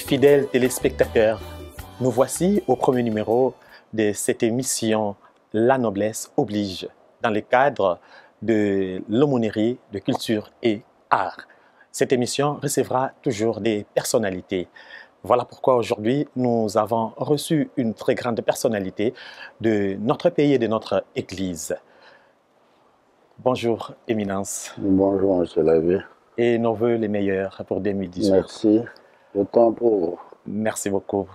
Fidèles téléspectateurs, nous voici au premier numéro de cette émission La Noblesse oblige, dans le cadre de l'aumônerie de culture et art. Cette émission recevra toujours des personnalités. Voilà pourquoi aujourd'hui, nous avons reçu une très grande personnalité de notre pays et de notre Église. Bonjour, Éminence. Bonjour, M. Lavé. Et nos voeux les meilleurs pour 2018. Merci. Le temps pour vous. Merci beaucoup.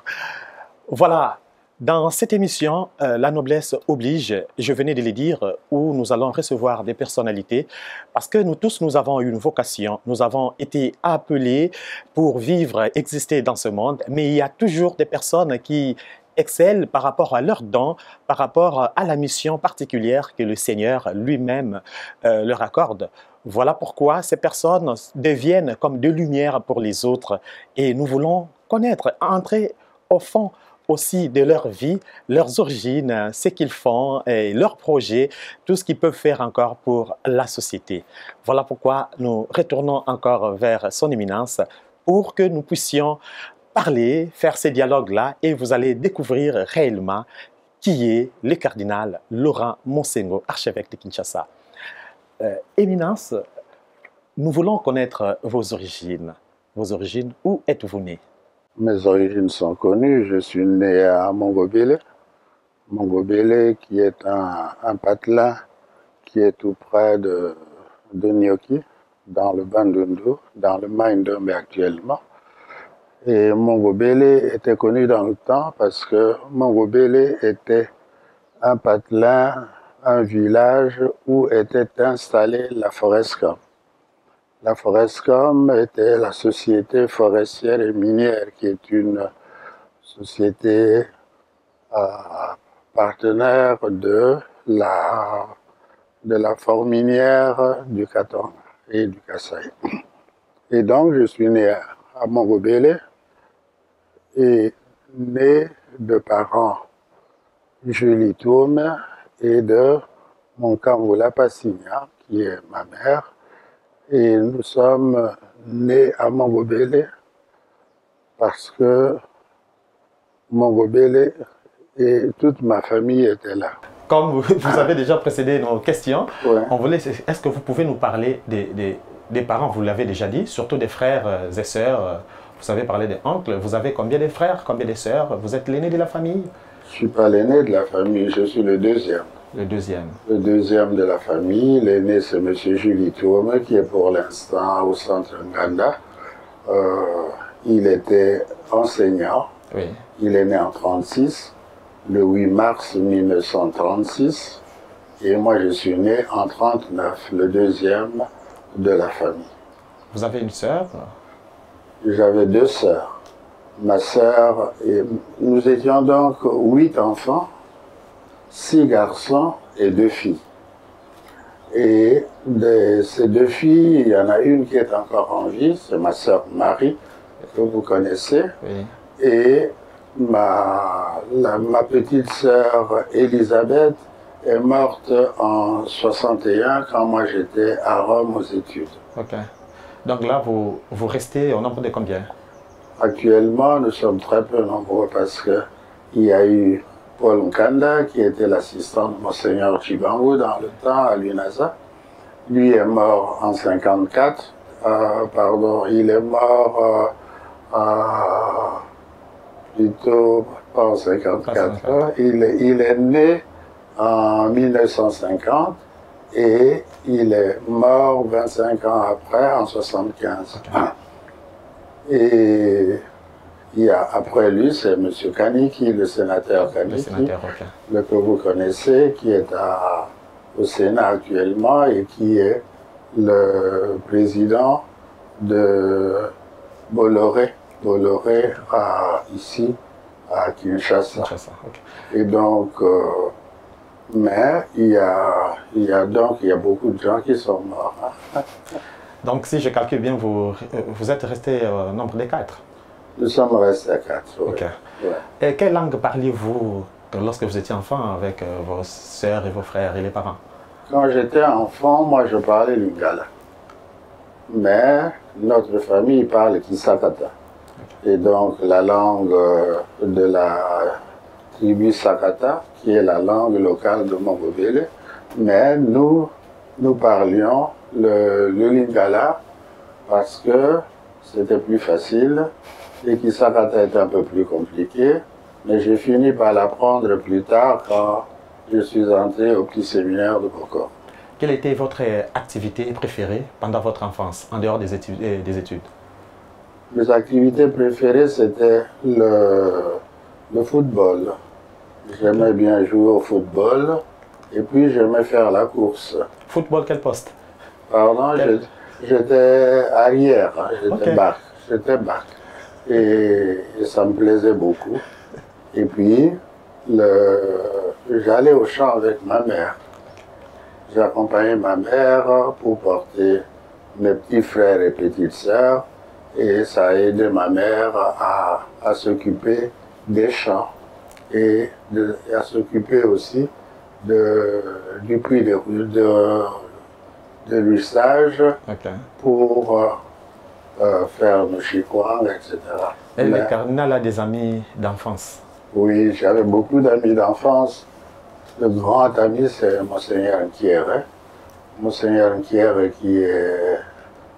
Voilà, dans cette émission, La Noblesse oblige, je venais de le dire, où nous allons recevoir des personnalités, parce que nous tous, nous avons une vocation, nous avons été appelés pour vivre, exister dans ce monde, mais il y a toujours des personnes qui excellent par rapport à leurs dons, par rapport à la mission particulière que le Seigneur lui-même leur accorde. Voilà pourquoi ces personnes deviennent comme de lumière pour les autres et nous voulons connaître, entrer au fond aussi de leur vie, leurs origines, ce qu'ils font, et leurs projets, tout ce qu'ils peuvent faire encore pour la société. Voilà pourquoi nous retournons encore vers son éminence pour que nous puissions parler, faire ces dialogues-là et vous allez découvrir réellement qui est le cardinal Laurent Monsengo, archevêque de Kinshasa. Éminence, nous voulons connaître vos origines. Vos origines, où êtes-vous né? Mes origines sont connues. Je suis né à Mongobele. Mongobele qui est un patelin qui est tout près de Nyoki, dans le Bandundu, dans le Maïndombe actuellement. Et Mongobele était connu dans le temps parce que Mongobele était un patelin, un village où était installée la Forescom. La Forescom était la société forestière et minière, qui est une société partenaire de la forme-minière du Katanga et du Kasaï. Et donc, je suis né à Mongobele et né de parents Julie Tourme et de Monkambula Passigna, qui est ma mère. Et nous sommes nés à Mongobele parce que Mongobele et toute ma famille était là. Comme vous avez déjà précédé nos questions, Ouais. on voulait, est-ce que vous pouvez nous parler des parents? Vous l'avez déjà dit, surtout des frères et sœurs. Vous avez parlé des oncles. Vous avez combien de frères, combien de sœurs? Vous êtes l'aîné de la famille? Je ne suis pas l'aîné de la famille, je suis le deuxième. Le deuxième. Le deuxième de la famille, l'aîné c'est M. Julie Tourme, qui est pour l'instant au centre Nganda. Il était enseignant. Oui. Il est né en 1936, le 8 mars 1936. Et moi, je suis né en 1939, le deuxième de la famille. Vous avez une sœur? J'avais deux sœurs. Ma sœur, et nous étions donc 8 enfants, 6 garçons et 2 filles. Et de ces 2 filles, il y en a une qui est encore en vie, c'est ma sœur Marie, que vous connaissez. Oui. Et ma petite sœur Elisabeth est morte en 61 quand moi j'étais à Rome aux études. Ok. Donc là, vous restez au nombre de combien? Actuellement, nous sommes très peu nombreux parce qu'il y a eu Paul Nkanda qui était l'assistant de Monseigneur Chibangu dans le temps à l'UNASA. Lui est mort en 54. Il est mort plutôt pas en 54. Il est né en 1950 et il est mort 25 ans après, en 75. Okay. Et il y a, après lui, c'est M. Kaniki, le sénateur Kaniki, okay, que vous connaissez, qui est au Sénat actuellement et qui est le président de Bolloré. Bolloré ici à Kinshasa. Okay. Et donc, mais il y a beaucoup de gens qui sont morts. Donc, si je calcule bien, vous êtes resté au nombre de 4? Nous sommes restés à 4. Oui. Okay. Ouais. Et quelle langue parliez-vous lorsque vous étiez enfant avec vos sœurs et vos frères et les parents? Quand j'étais enfant, moi je parlais lingala. Mais notre famille parle Kisakata. Okay. et donc la langue de la tribu Sakata, qui est la langue locale de Mongobele. Mais nous parlions le Lingala parce que c'était plus facile et que Sakata était un peu plus compliqué. Mais j'ai fini par l'apprendre plus tard quand je suis entré au petit séminaire de Bokor. Quelle était votre activité préférée pendant votre enfance, en dehors des études? Mes activités préférées, c'était le football. J'aimais bien jouer au football et puis j'aimais faire la course. Football, quel poste? Pardon, j'étais arrière, hein, j'étais back. Et ça me plaisait beaucoup. Et puis, j'allais au champ avec ma mère. J'accompagnais ma mère pour porter mes petits frères et petites sœurs. Et ça a aidé ma mère à s'occuper des champs et à s'occuper aussi du puits de l'usage pour faire nos chikwang, etc. Et le cardinal a des amis d'enfance? Oui, j'avais beaucoup d'amis d'enfance. Le grand ami, c'est Monseigneur Nkiere. Monseigneur Nkiere qui est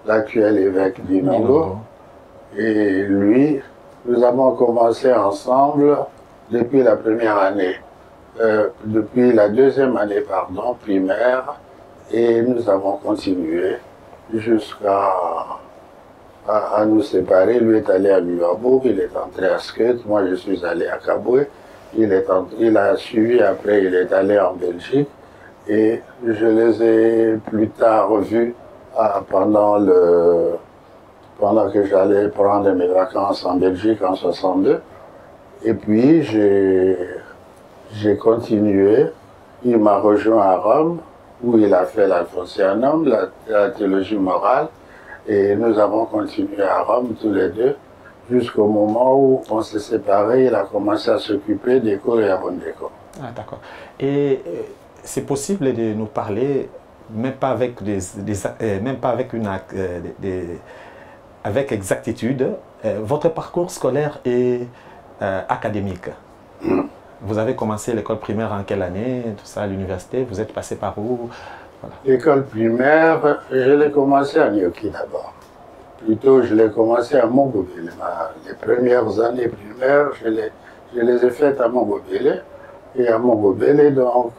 l'actuel évêque d'Inongo. Et lui, nous avons commencé ensemble depuis la première année, depuis la deuxième année, pardon, primaire, et nous avons continué jusqu'à nous séparer. Lui est allé à Luabourg, il est entré à Skeut, moi je suis allé à Kabwe, il a suivi, après il est allé en Belgique, et je les ai plus tard revus pendant que j'allais prendre mes vacances en Belgique en 62. Et puis j'ai continué. Il m'a rejoint à Rome, où il a fait l'Alphonsianum, la théologie morale. Et nous avons continué à Rome tous les deux, jusqu'au moment où on s'est séparés. Il a commencé à s'occuper d'Éco et à Bondéco. Ah, d'accord. Et c'est possible de nous parler, même pas avec, avec exactitude, votre parcours scolaire et académique. Vous avez commencé l'école primaire en quelle année? Tout ça, à l'université, vous êtes passé par où? Voilà. L'école primaire, je l'ai commencé à Nyoki d'abord. Plutôt, je l'ai commencé à Mongobele. Les premières années primaires, je les ai faites à Mongobele. Et à Mongobele, donc,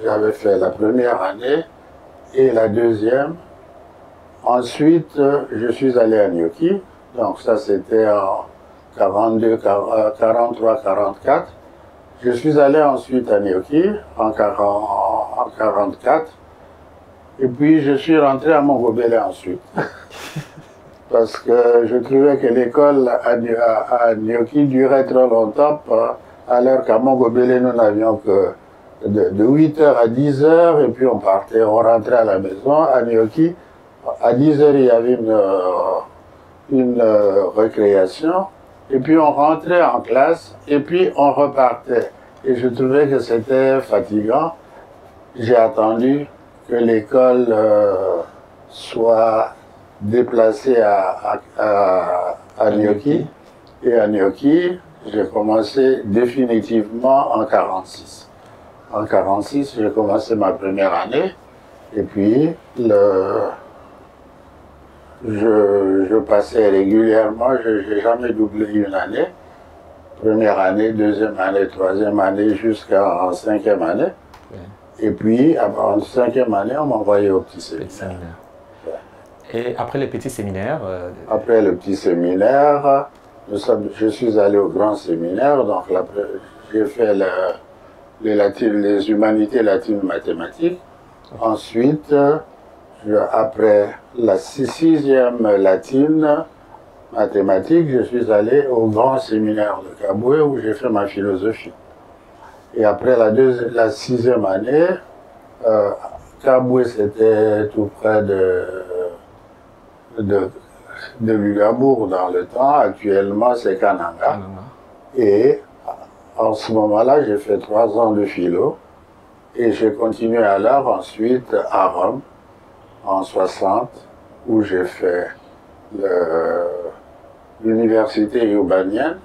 j'avais fait la première année et la deuxième. Ensuite, je suis allé à Nyoki. Donc, ça, c'était en 43-44. Je suis allé ensuite à Nyoki en 44. Et puis, je suis rentré à Mongobele ensuite. Parce que je trouvais que l'école à Nyoki durait trop longtemps, alors qu'à Mongobele, nous n'avions que de 8h à 10h, et puis on rentrait à la maison. À Nyoki, à 10h, il y avait une récréation, et puis on rentrait en classe, et puis on repartait. Et je trouvais que c'était fatigant. J'ai attendu que l'école soit déplacée à Nyoki. Et à Nyoki, j'ai commencé définitivement en 46. En 46, j'ai commencé ma première année. Et puis, je passais régulièrement, je n'ai jamais doublé une année. Première année, deuxième année, troisième année, jusqu'en cinquième année. Et puis, en cinquième année, on m'envoyait au petit séminaire. Et après le petit séminaire Après le petit séminaire, je suis allé au grand séminaire. Donc, j'ai fait les humanités latines mathématiques. Ensuite, après la sixième latine mathématique, je suis allé au grand séminaire de Kabwe où j'ai fait ma philosophie. Et après la sixième année, Kabwe c'était tout près de Lugabourg dans le temps. Actuellement, c'est Kananga. Et en ce moment-là, j'ai fait 3 ans de philo. Et j'ai continué alors ensuite à Rome, en 60, où j'ai fait l'université urbanienne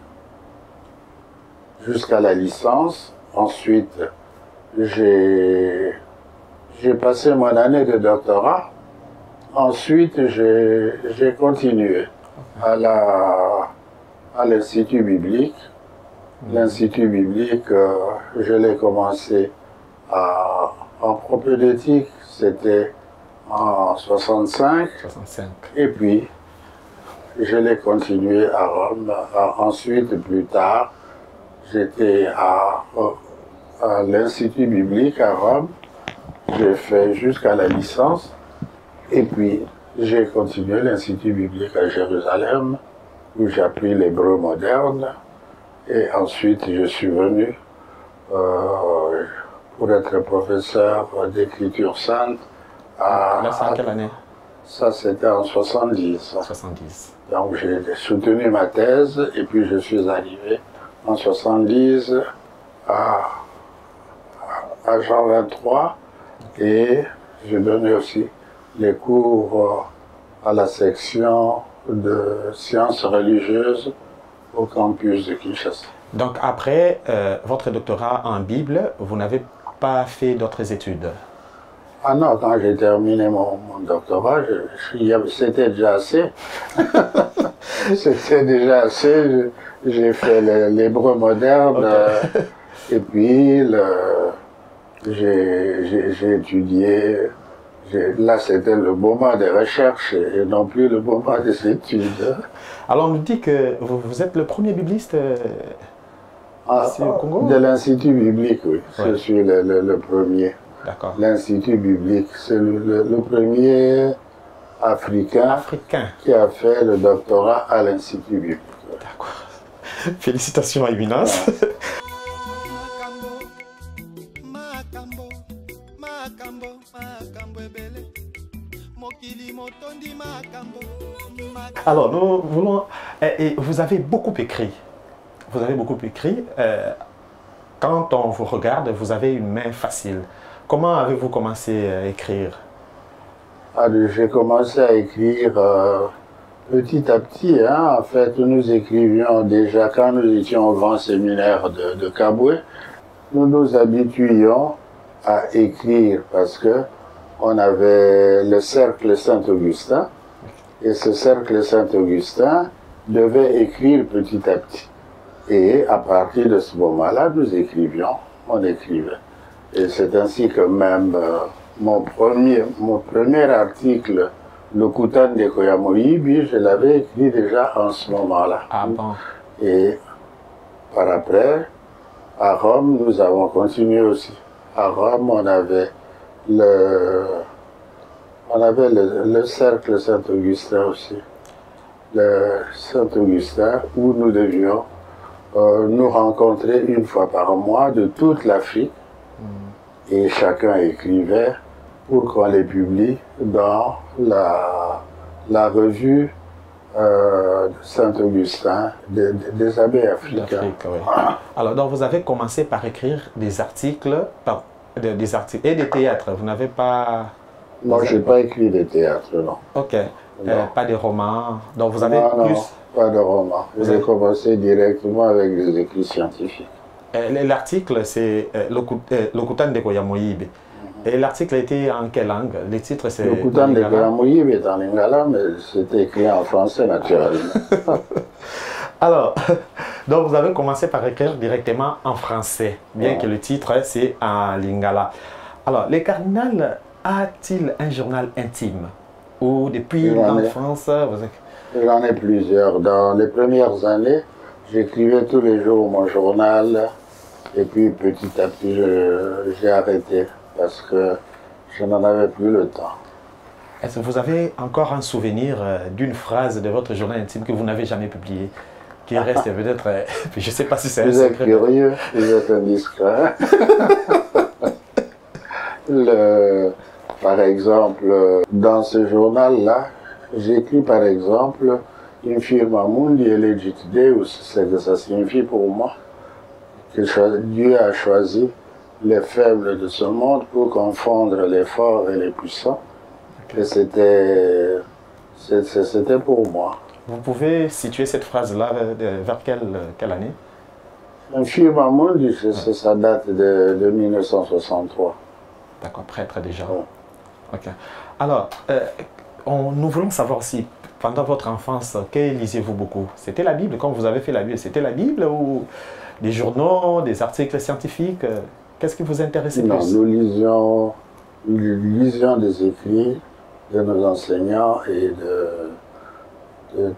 jusqu'à la licence. Ensuite, j'ai passé mon année de doctorat. Ensuite, j'ai continué à l'Institut biblique. L'Institut biblique, je l'ai commencé en propédeutique, c'était en 65. Et puis, je l'ai continué à Rome. Ensuite, plus tard, j'étais à l'Institut biblique à Rome. J'ai fait jusqu'à la licence. Et puis, j'ai continué l'Institut biblique à Jérusalem, où j'ai appris l'hébreu moderne. Et ensuite, je suis venu pour être professeur d'écriture sainte. Là, c'est en quelle année? Ça, c'était en 70. 70. Donc, j'ai soutenu ma thèse et puis je suis arrivé en 70 à Jean 23 et je donnais aussi les cours à la section de sciences religieuses au campus de Kinshasa. Donc après votre doctorat en Bible, vous n'avez pas fait d'autres études? Ah non, quand j'ai terminé mon doctorat, c'était déjà assez. C'était déjà assez. J'ai fait l'hébreu moderne et puis j'ai étudié. Là, c'était le moment des recherches et non plus le moment des études. Alors, on nous dit que vous êtes le premier bibliste ici au Congo? De l'Institut biblique, oui. Ouais. Je suis le premier. D'accord. L'Institut biblique, c'est le premier Africain qui a fait le doctorat à l'Institut biblique. D'accord. Félicitations à Éminence. Ouais. Alors, nous voulons... Et vous avez beaucoup écrit. Vous avez beaucoup écrit. Quand on vous regarde, vous avez une main facile. Comment avez-vous commencé à écrire? J'ai commencé à écrire petit à petit. Hein. En fait, nous écrivions déjà quand nous étions au grand séminaire de Kabwe. Nous nous habituions à écrire parce que on avait le cercle Saint-Augustin et ce cercle Saint-Augustin devait écrire petit à petit. Et à partir de ce moment-là, nous écrivions, on écrivait. Et c'est ainsi que même mon premier article, le Kutan de Koyamoyibi, je l'avais écrit déjà en ce moment-là. Ah bon? Et par après, à Rome, nous avons continué aussi. À Rome, on avait le cercle Saint-Augustin aussi. Le Saint-Augustin, où nous devions nous rencontrer une fois par mois de toute l'Afrique. Et chacun écrivait pour qu'on les publie dans la revue Saint-Augustin des abbés africains. Oui. Alors, donc, vous avez commencé par écrire des articles, et des théâtres. Vous n'avez pas... Non, je n'ai pas écrit des théâtres, non. Ok. Pas de romans. Donc, vous avez plus... Non, pas de romans. J'ai commencé directement avec des écrits scientifiques. L'article, c'est le Kutan de Koyamoyibe. Et l'article était en quelle langue? Le titre, c'est... Le Kutan de Koyamoyibe est en lingala, mais c'était écrit en français, naturellement. Alors, donc vous avez commencé par écrire directement en français, bien que le titre, c'est en lingala. Alors, le cardinal a-t-il un journal intime? Ou depuis l'enfance, J'en ai plusieurs. Dans les premières années, j'écrivais tous les jours mon journal et puis petit à petit j'ai arrêté parce que je n'en avais plus le temps. Est-ce que vous avez encore un souvenir d'une phrase de votre journal intime que vous n'avez jamais publiée, qui reste peut-être, je ne sais pas si c'est un secret. Vous êtes curieux, vous êtes indiscret. Par exemple, dans ce journal-là, j'écris par exemple une firma mundi elegit Deus, c'est que ça signifie pour moi que Dieu a choisi les faibles de ce monde pour confondre les forts et les puissants. Et c'était pour moi. Vous pouvez situer cette phrase-là vers quelle année? Un Firmamundi, ça date de 1963. D'accord, prêtre déjà. Ouais. Ok. Alors, nous voulons savoir aussi, pendant votre enfance, que lisiez-vous beaucoup? C'était la Bible, quand vous avez fait la Bible, c'était la Bible ou des journaux, des articles scientifiques? Qu'est-ce qui vous intéressait Non, plus? nous lisions des écrits de nos enseignants et de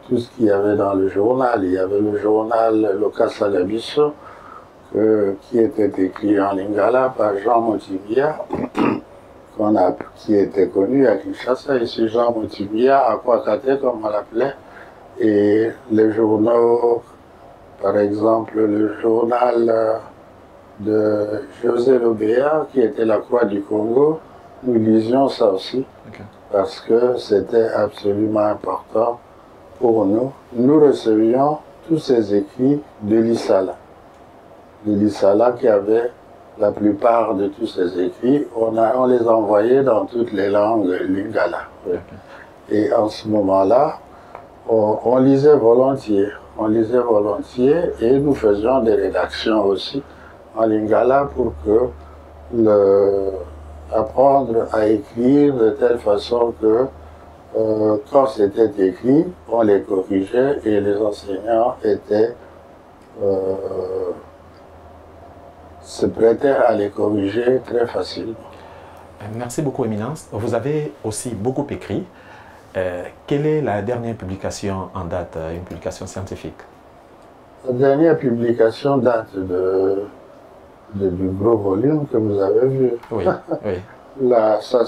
tout ce qu'il y avait dans le journal. Il y avait le journal Lokasa Gabiso, qui était écrit en lingala par Jean Motimbia, qui était connu à Kinshasa, ici Jean Motimbia, à Kwakate, comme on l'appelait. Et les journaux, par exemple, le journal de José Lobéa, qui était la Croix du Congo, nous lisions ça aussi, parce que c'était absolument important pour nous. Nous recevions tous ces écrits de l'Isala. De l'Isala qui avait la plupart de tous ces écrits. On les envoyait dans toutes les langues lingala. Et en ce moment-là, on lisait volontiers. On lisait volontiers et nous faisions des rédactions aussi en lingala pour apprendre à écrire de telle façon que quand c'était écrit, on les corrigeait et les enseignants se prêtaient à les corriger très facilement. Merci beaucoup, Éminence. Vous avez aussi beaucoup écrit. Quelle est la dernière publication en date, une publication scientifique? La dernière publication date du gros volume que vous avez vu. Oui, oui. Là, ça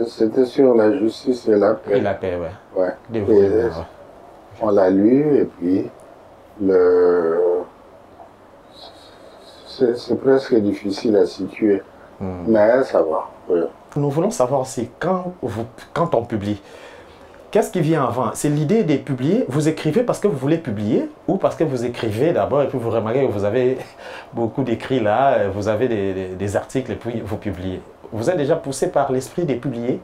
c'était sur la justice et la paix. Et la paix, oui. Ouais. Des volumes, ouais. On l'a lu et puis c'est presque difficile à situer, mais ça va. Oui. Nous voulons savoir aussi, quand on publie, qu'est-ce qui vient avant? C'est l'idée de publier. Vous écrivez parce que vous voulez publier ou parce que vous écrivez d'abord et puis vous remarquez que vous avez beaucoup d'écrits là, vous avez des articles et puis vous publiez. Vous êtes déjà poussé par l'esprit de publier?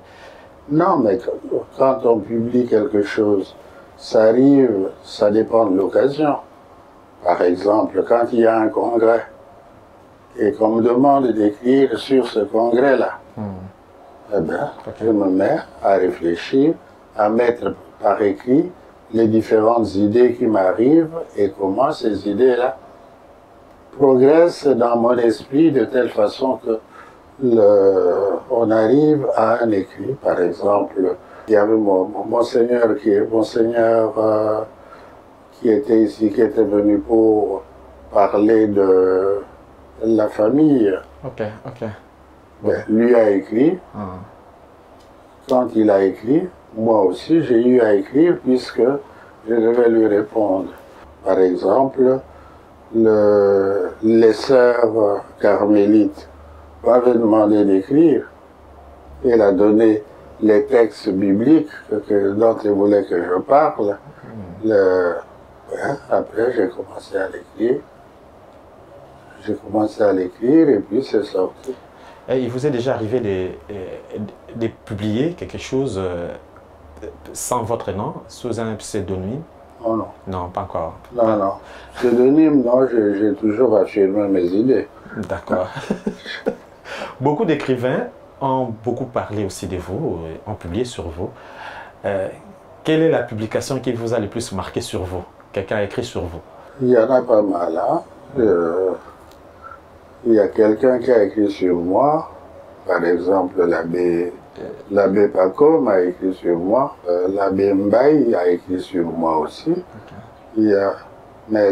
Non, mais quand on publie quelque chose, ça arrive, ça dépend de l'occasion. Par exemple, quand il y a un congrès et qu'on me demande d'écrire sur ce congrès-là, eh bien, je me mets à réfléchir, à mettre par écrit les différentes idées qui m'arrivent et comment ces idées-là progressent dans mon esprit de telle façon que on arrive à un écrit. Par exemple, il y avait Monseigneur qui était ici, qui était venu pour parler de la famille. Ok, ok. Ben, lui a écrit. Quand il a écrit, moi aussi j'ai eu à écrire puisque je devais lui répondre. Par exemple, les sœurs carmélites m'avaient demandé d'écrire. Il a donné les textes bibliques dont il voulait que je parle. Après, j'ai commencé à l'écrire. J'ai commencé à l'écrire et puis c'est sorti. Et il vous est déjà arrivé de publier quelque chose sans votre nom, sous un pseudonyme? Oh non. Non, pas encore. Non, non. Pseudonyme, non, j'ai toujours affirmé mes idées. D'accord. Beaucoup d'écrivains ont beaucoup parlé aussi de vous, ont publié sur vous. Quelle est la publication qui vous a le plus marqué sur vous? Quelqu'un a écrit sur vous? Il y en a pas mal, hein. Il y a quelqu'un qui a écrit sur moi, par exemple l'abbé Paco m'a écrit sur moi, l'abbé Mbaye a écrit sur moi aussi. Il y a, mais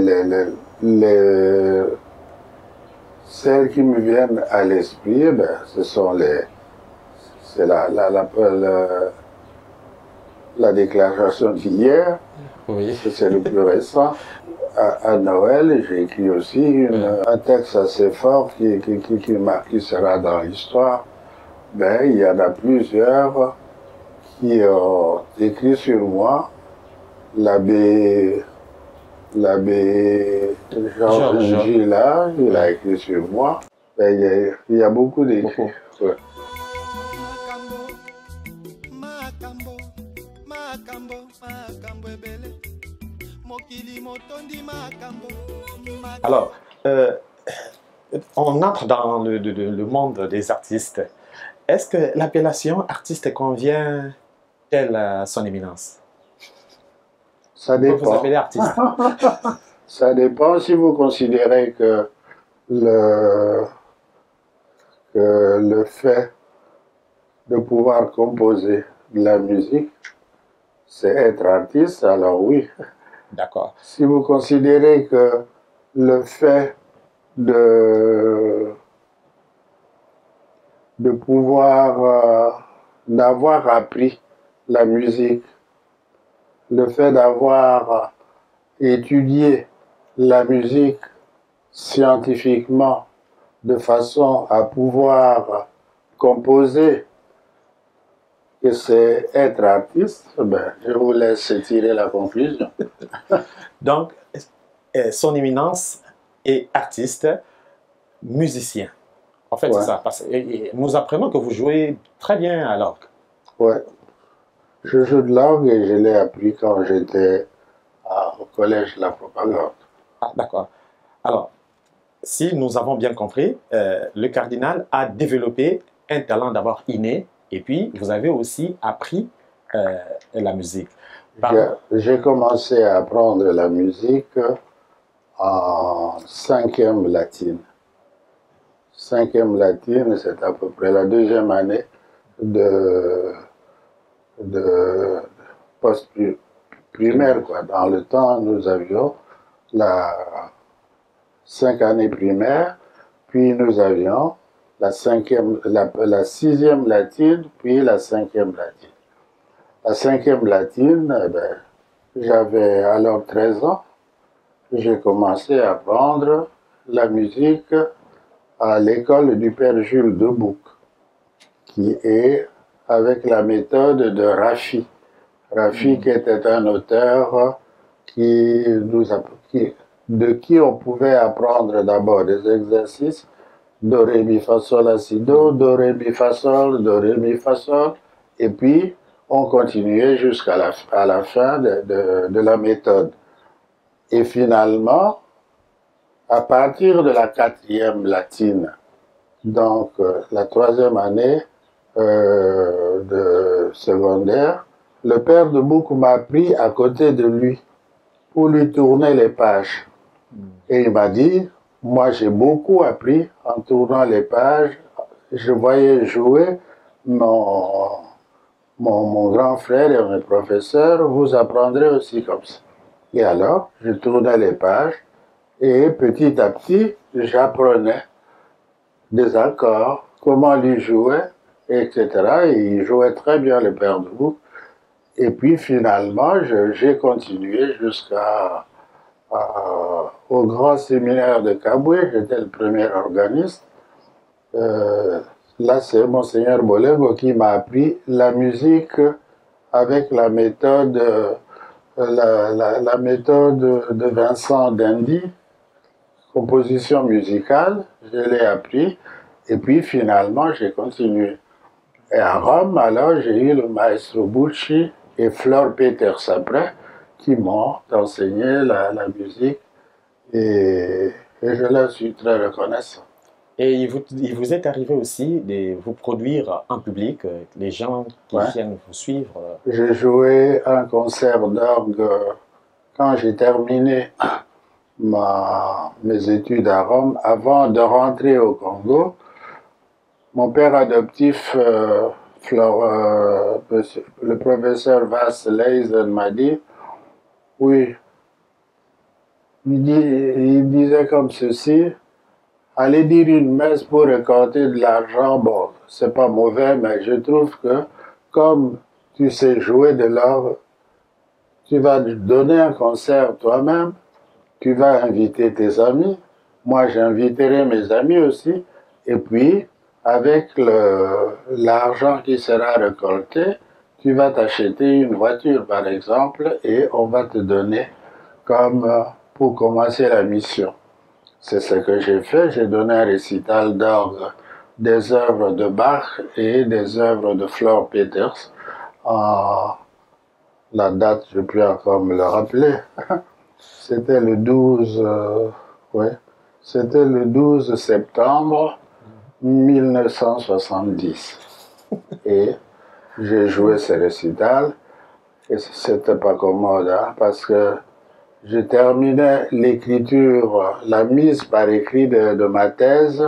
celles qui me viennent à l'esprit, ben, ce sont c'est la déclaration d'hier, oui. C'est le plus récent. À Noël, j'ai écrit aussi un texte assez fort qui sera dans l'histoire. Ben, il y en a plusieurs qui ont écrit sur moi. L'abbé Georges Gila, il a écrit sur moi. Ben, il y a beaucoup d'écrits. Ouais. Alors, on entre dans le monde des artistes. Est-ce que l'appellation artiste convient-elle à son éminence? Ça On peut vous dépend. appeler artiste. Ça dépend si vous considérez que le fait de pouvoir composer de la musique, c'est être artiste, alors oui. D'accord. Si vous considérez que le fait de pouvoir, d'avoir appris la musique, le fait d'avoir étudié la musique scientifiquement de façon à pouvoir composer, que c'est être artiste, ben, je vous laisse tirer la conclusion. Donc, son éminence est artiste, musicien. En fait, Ouais. c'est ça. Parce que nous apprenons que vous jouez très bien à l'orgue. Ouais. Je joue de l'orgue et je l'ai appris quand j'étais au collège de la propagande. Ah, d'accord. Alors, si nous avons bien compris, le cardinal a développé un talent d'abord inné, et puis vous avez aussi appris la musique. J'ai commencé à apprendre la musique en 5e latine. 5e latine, c'est à peu près la 2e année de post-primaire, quoi. Dans le temps, nous avions la 5 années primaires, puis nous avions la 6e latine, puis la 5e latine. La 5e latine, eh ben, j'avais alors 13 ans. J'ai commencé à apprendre la musique à l'école du père Jules Debouc, qui est avec la méthode de Raffi. Raffi qui était un auteur de qui on pouvait apprendre d'abord des exercices do, ré, mi, fa, sol, la, si, do, ré, mi, fa, sol, do, ré, mi, fa, sol, et puis on continuait jusqu'à la fin de la méthode. Et finalement, à partir de la 4e latine, donc la 3e année de secondaire, le père de Bouc m'a pris à côté de lui pour lui tourner les pages. Et il m'a dit, moi j'ai beaucoup appris en tournant les pages. Je voyais jouer mon grand frère et mes professeurs, vous apprendrez aussi comme ça. Et alors, je tournais les pages et petit à petit, j'apprenais des accords, comment lui jouer, etc. Et il jouait très bien le père de Bouc. Et puis finalement, j'ai continué au grand séminaire de Kaboué, j'étais le premier organiste. Là, c'est Monseigneur Bolengo qui m'a appris la musique avec la méthode, la méthode de Vincent Dendy, composition musicale, je l'ai appris. Et puis finalement, j'ai continué. Et à Rome, alors, j'ai eu le maestro Bucci et Flore Peters après, qui m'ont enseigné la musique. Et je leur suis très reconnaissant. Et il vous est arrivé aussi de vous produire en public, les gens qui viennent vous suivre. J'ai joué un concert d'orgue quand j'ai terminé mes études à Rome, avant de rentrer au Congo. Mon père adoptif, le professeur Vas Leisen m'a dit, oui, il disait comme ceci, aller dire une messe pour récolter de l'argent, bon, c'est pas mauvais, mais je trouve que comme tu sais jouer de l'orgue, tu vas donner un concert toi-même, tu vas inviter tes amis, moi j'inviterai mes amis aussi, et puis avec l'argent qui sera récolté, tu vas t'acheter une voiture par exemple, et on va te donner comme pour commencer la mission. C'est ce que j'ai fait, j'ai donné un récital d'orgue des œuvres de Bach et des œuvres de Flore Peters La date, je peux encore me le rappeler. C'était le 12, ouais, c'était le 12 septembre 1970. Et j'ai joué ce récital. Et c'était pas commode, hein, parce que je terminais l'écriture, la mise par écrit de ma thèse,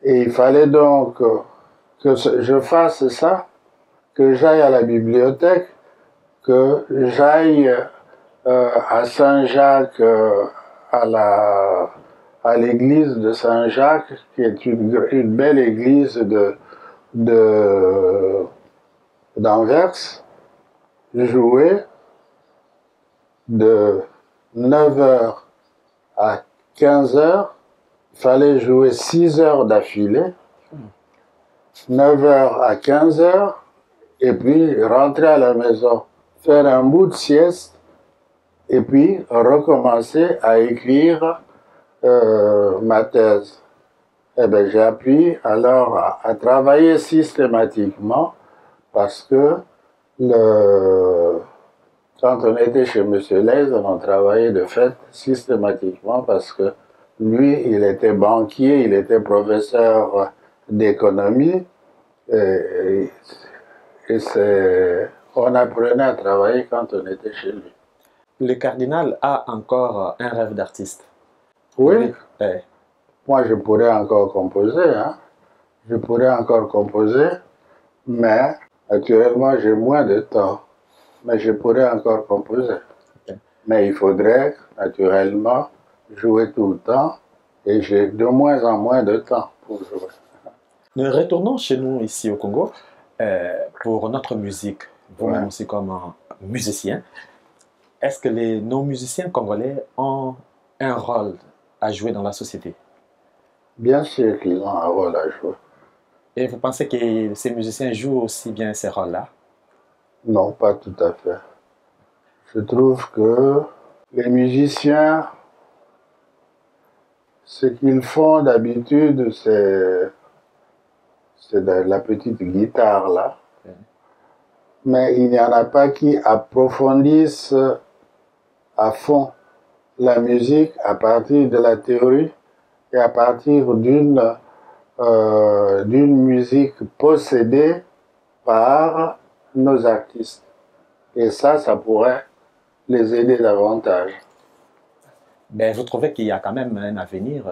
et il fallait donc que je fasse ça, que j'aille à la bibliothèque, que j'aille à Saint-Jacques, à l'église de Saint-Jacques, qui est une belle église d'Anvers, jouer de 9 heures à 15 heures. Il fallait jouer 6 heures d'affilée, 9 heures à 15 heures, et puis rentrer à la maison, faire un bout de sieste, et puis recommencer à écrire ma thèse. Eh bien, j'ai appris alors à travailler systématiquement, parce que quand on était chez M. Leys, on travaillait de fait systématiquement, parce que lui, il était banquier, il était professeur d'économie, et on apprenait à travailler quand on était chez lui. Le cardinal a encore un rêve d'artiste. Oui, Eh, moi je pourrais encore composer, hein. Je pourrais encore composer, mais actuellement j'ai moins de temps. Mais je pourrais encore composer. Ok. Mais il faudrait naturellement jouer tout le temps, et j'ai de moins en moins de temps pour jouer. Nous retournons chez nous ici au Congo pour notre musique. Vous-même Ouais. aussi comme un musicien. Est-ce que nos musiciens congolais ont un rôle à jouer dans la société? Bien sûr qu'ils ont un rôle à jouer. Et vous pensez que ces musiciens jouent aussi bien ces rôles-là? Non, pas tout à fait. Je trouve que les musiciens, ce qu'ils font d'habitude, c'est de la petite guitare là. Okay. Mais il n'y en a pas qui approfondissent à fond la musique à partir de la théorie et à partir d'une musique possédée par nos artistes. Et ça pourrait les aider davantage. Ben, vous trouvez qu'il y a quand même un avenir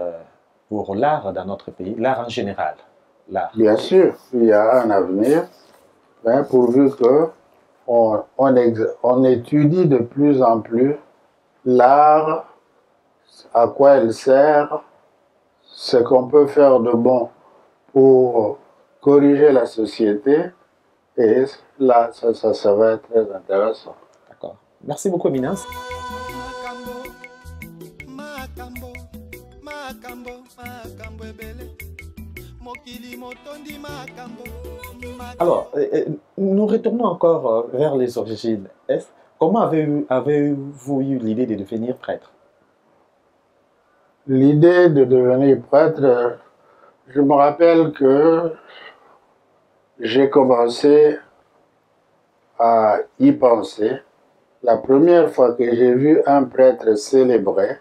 pour l'art dans notre pays, l'art en général? Bien sûr, il y a un avenir, hein, pourvu que on étudie de plus en plus l'art, à quoi elle sert, ce qu'on peut faire de bon pour corriger la société, et là, ça va être très intéressant. D'accord. Merci beaucoup, Eminence. Alors, nous retournons encore vers les origines. Comment avez-vous eu l'idée de devenir prêtre? L'idée de devenir prêtre, je me rappelle que j'ai commencé à y penser la première fois que j'ai vu un prêtre célébrer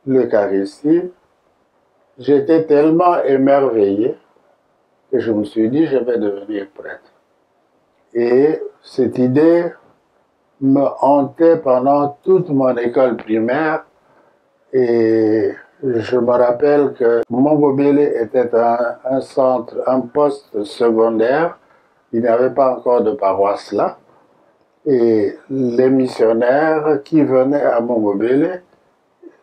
l'Eucharistie. J'étais tellement émerveillé que je me suis dit, je vais devenir prêtre. Et cette idée me hantait pendant toute mon école primaire, et je me rappelle que Mongobélé était un centre, un poste secondaire. Il n'y avait pas encore de paroisse là. Et les missionnaires qui venaient à Mongobélé,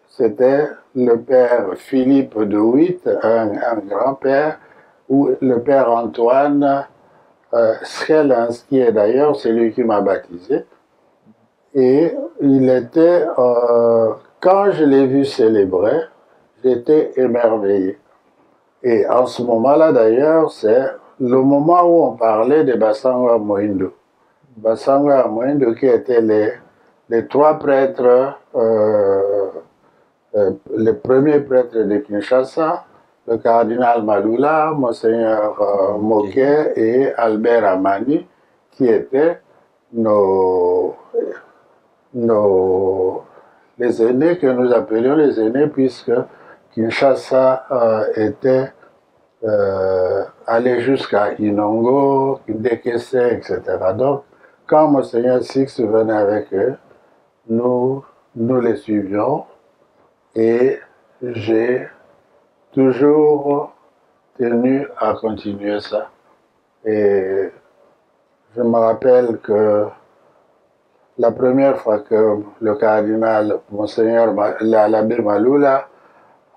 c'était le père Philippe de Witt, un grand-père, ou le père Antoine Schelinski, est d'ailleurs celui qui m'a baptisé. Et il était, quand je l'ai vu célébrer, j'étais émerveillé. Et en ce moment-là, d'ailleurs, c'est le moment où on parlait de Bassangwa Mohindo. Bassangwa Mohindo, qui étaient les trois prêtres, les premiers prêtres de Kinshasa, le cardinal Malula, Monseigneur Moquet et Albert Amani, qui étaient les aînés que nous appelions les aînés, puisque Kinshasa était allé jusqu'à Inongo, Ndekese, etc. Donc, quand Monseigneur Six venait avec eux, nous les suivions et j'ai toujours tenu à continuer ça. Et je me rappelle que la première fois que le cardinal, Monseigneur l'abbé Maloula,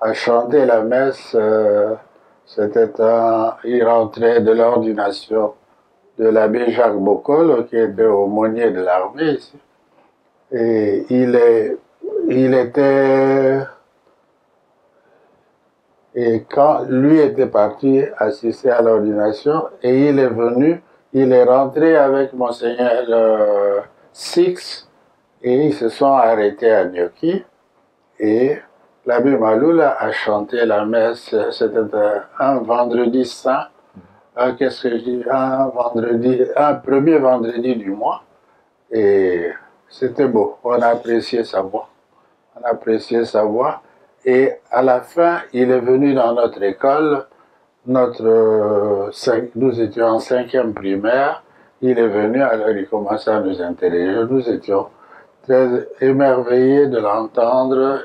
a chanté la messe, il rentrait de l'ordination de l'abbé Jacques Bocol, qui était aumônier de l'armée ici. Et et quand lui était parti assister à l'ordination, et il est venu, il est rentré avec Monseigneur Six, et ils se sont arrêtés à Nyoki, et l'abbé Maloula a chanté la messe, c'était un vendredi saint, qu'est-ce que je dis, un premier vendredi du mois, et c'était beau, on a apprécié sa voix, et à la fin, il est venu dans notre école, nous étions en 5e primaire, il est venu, alors il commençait à nous interroger, nous étions très émerveillés de l'entendre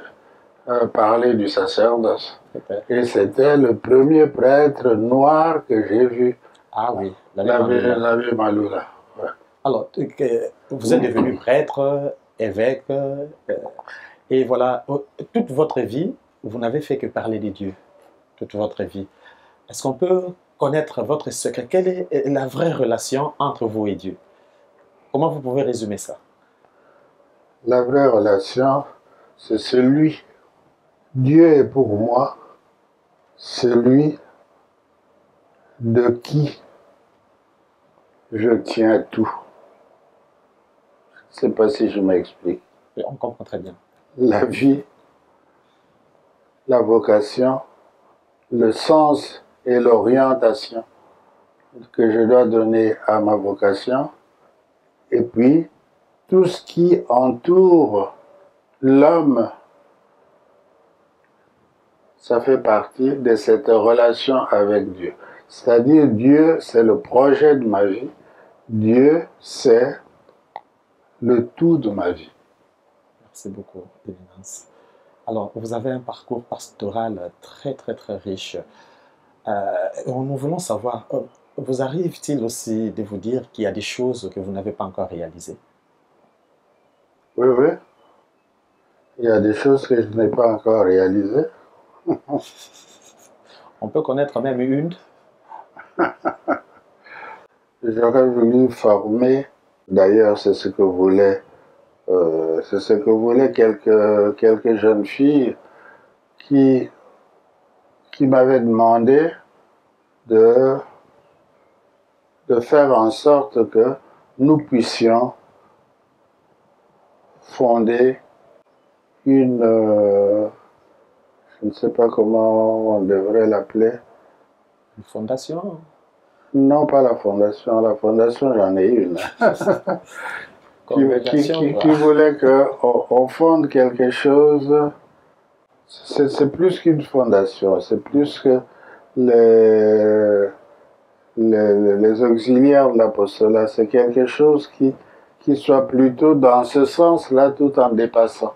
parler du sacerdoce. Et c'était le premier prêtre noir que j'ai vu. Ah oui, l'abbé Maloula. Ouais. Alors, vous êtes devenu prêtre, évêque, et voilà, toute votre vie, vous n'avez fait que parler de Dieu, toute votre vie. Est-ce qu'on peut connaître votre secret? Quelle est la vraie relation entre vous et Dieu? Comment vous pouvez résumer ça? La vraie relation, c'est celui. Dieu est pour moi celui de qui je tiens tout. Je ne sais pas si je m'explique. On comprend très bien. La vie, la vocation, le sens et l'orientation que je dois donner à ma vocation, et puis tout ce qui entoure l'homme, ça fait partie de cette relation avec Dieu. C'est-à-dire, Dieu, c'est le projet de ma vie. Dieu, c'est le tout de ma vie. Merci beaucoup, Éminence. Alors, vous avez un parcours pastoral très, très, très riche. Nous voulons savoir, vous arrive-t-il aussi de vous dire qu'il y a des choses que vous n'avez pas encore réalisées? Oui, oui. Il y a des choses que je n'ai pas encore réalisées. On peut connaître même une? J'aurais voulu former, d'ailleurs c'est ce que voulaient quelques jeunes filles qui m'avaient demandé de faire en sorte que nous puissions fonder une, je ne sais pas comment on devrait l'appeler. Une fondation? Non, pas la fondation. La fondation, j'en ai une. qui voulait qu'on fonde quelque chose. C'est plus qu'une fondation. C'est plus que les auxiliaires de l'apostolat. C'est quelque chose qui soit plutôt dans ce sens-là, tout en dépassant.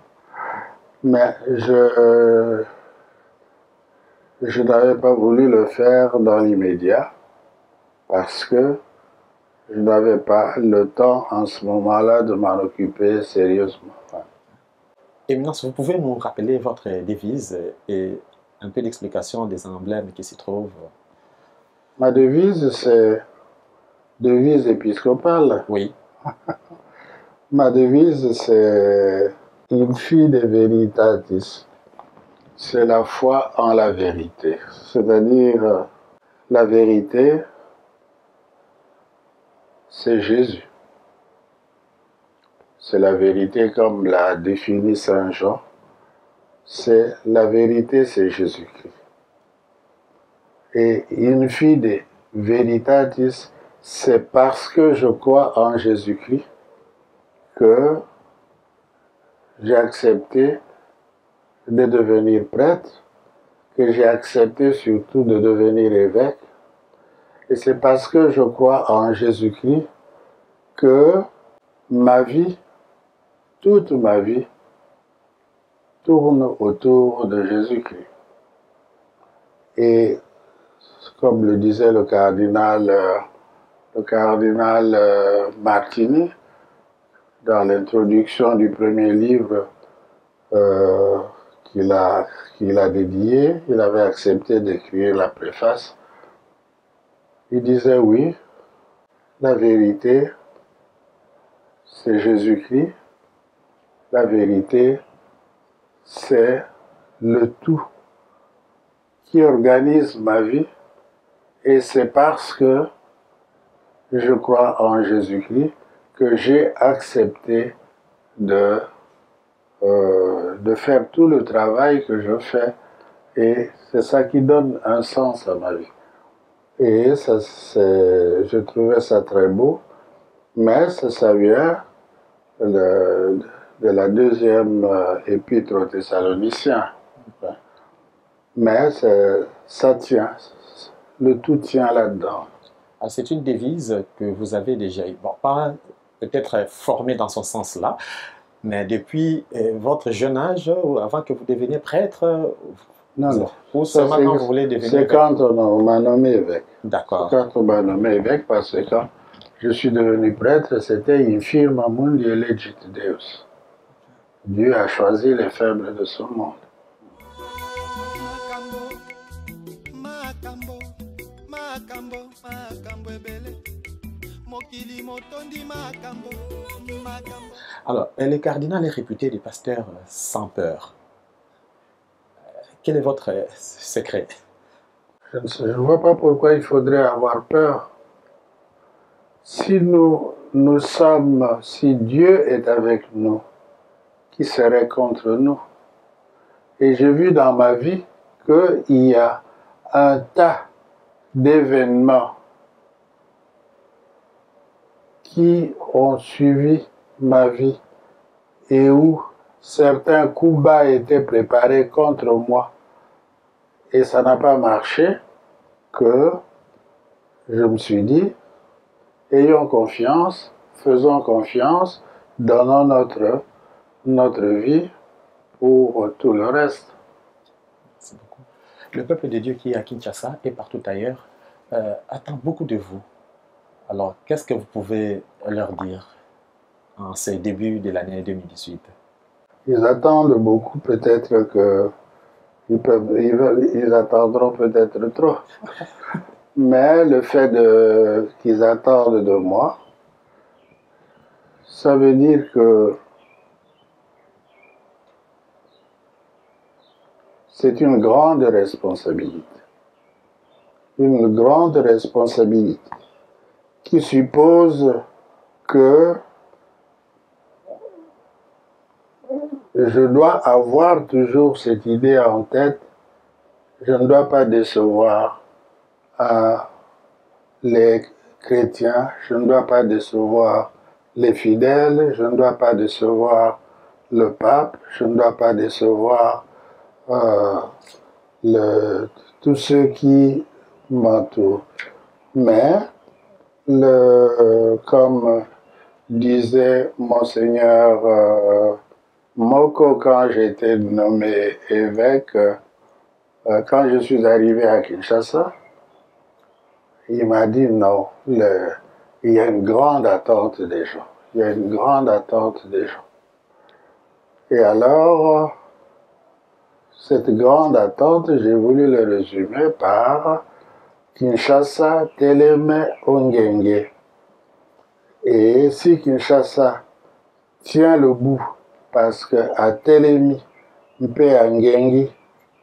Mais je n'avais pas voulu le faire dans l'immédiat parce que je n'avais pas le temps en ce moment-là de m'en occuper sérieusement. Éminence, vous pouvez nous rappeler votre devise et un peu d'explication des emblèmes qui s'y trouvent? Ma devise, c'est devise épiscopale. Oui. Ma devise, c'est In fide veritatis. C'est la foi en la vérité. C'est-à-dire, la vérité, c'est Jésus. C'est la vérité comme l'a défini Saint Jean. C'est la vérité, c'est Jésus-Christ. Et in fide veritatis, c'est parce que je crois en Jésus-Christ que j'ai accepté de devenir prêtre, que j'ai accepté surtout de devenir évêque. Et c'est parce que je crois en Jésus-Christ que ma vie, toute ma vie, tourne autour de Jésus-Christ. Et comme le disait le cardinal Martini, dans l'introduction du premier livre qu'il a dédié, il avait accepté d'écrire la préface. Il disait oui, la vérité, c'est Jésus-Christ. La vérité, c'est le tout qui organise ma vie. Et c'est parce que je crois en Jésus-Christ que j'ai accepté de faire tout le travail que je fais. Et c'est ça qui donne un sens à ma vie. Et ça, je trouvais ça très beau, mais ça vient de la deuxième épître aux Thessaloniciens. Mais ça tient, le tout tient là-dedans. C'est une devise que vous avez déjà eu. Bon, pas peut-être formée dans ce sens-là, mais depuis votre jeune âge, ou avant que vous deveniez prêtre, non. Ou seulement quand vous voulez devenir évêque? C'est quand on m'a nommé évêque. D'accord. Quand on m'a nommé évêque, parce que quand je suis devenu prêtre, c'était in firma mundi elegit Deus. Dieu a choisi les faibles de ce monde. Alors, le cardinal est réputé des pasteurs sans peur. Quel est votre secret? Je ne vois pas pourquoi il faudrait avoir peur. Si si Dieu est avec nous, qui serait contre nous? Et j'ai vu dans ma vie qu'il y a un tas d'événements qui ont suivi ma vie et où certains coups bas étaient préparés contre moi et ça n'a pas marché, que je me suis dit, ayons confiance, faisons confiance, donnons notre vie pour tout le reste. Merci beaucoup. Le peuple de Dieu qui est à Kinshasa et partout ailleurs attend beaucoup de vous. Alors, qu'est-ce que vous pouvez leur dire en ces débuts de l'année 2018? Ils attendent beaucoup, peut-être que ils attendront peut-être trop. Mais le fait qu'ils attendent de moi, ça veut dire que c'est une grande responsabilité. Une grande responsabilité qui suppose que je dois avoir toujours cette idée en tête, je ne dois pas décevoir les chrétiens, je ne dois pas décevoir les fidèles, je ne dois pas décevoir le pape, je ne dois pas décevoir tous ceux qui m'entourent. Mais, comme disait Monseigneur Moko quand j'étais nommé évêque, quand je suis arrivé à Kinshasa, il m'a dit non, il y a une grande attente des gens. Il y a une grande attente des gens. Et alors, cette grande attente, j'ai voulu le résumer par Kinshasa Teleme Ongenge. Et si Kinshasa tient le bout, parce que à Telemi, Mpe Angengi,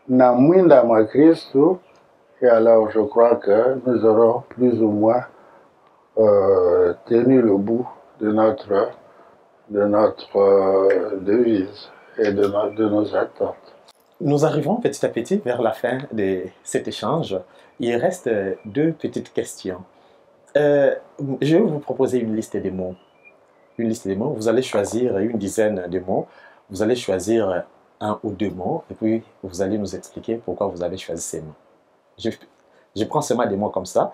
na mwinda ma Christo, et alors je crois que nous aurons plus ou moins tenu le bout de notre devise et de nos attentes. Nous arrivons petit à petit vers la fin de cet échange. Il reste deux petites questions. Je vais vous proposer une liste de mots. Une liste de mots. Vous allez choisir une dizaine de mots. Vous allez choisir un ou deux mots et puis vous allez nous expliquer pourquoi vous avez choisi ces mots. Je prends seulement des mots comme ça.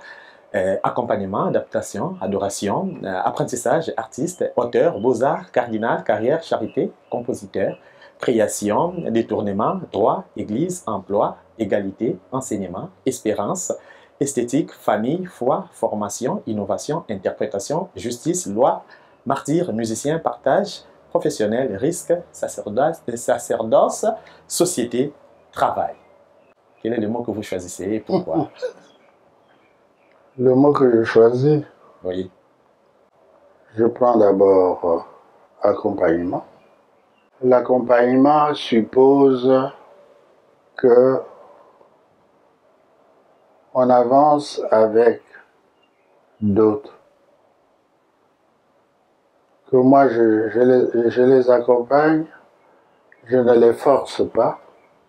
Accompagnement, adaptation, adoration, apprentissage, artiste, auteur, beaux-arts, cardinal, carrière, charité, compositeur, création, détournement, droit, église, emploi, égalité, enseignement, espérance, esthétique, famille, foi, formation, innovation, interprétation, justice, loi, martyr, musicien, partage, professionnel, risque, sacerdoce, société, travail. Quel est le mot que vous choisissez et pourquoi? Le mot que je choisis, Oui. je prends d'abord accompagnement. L'accompagnement suppose que on avance avec d'autres. Que moi je les accompagne, je ne les force pas,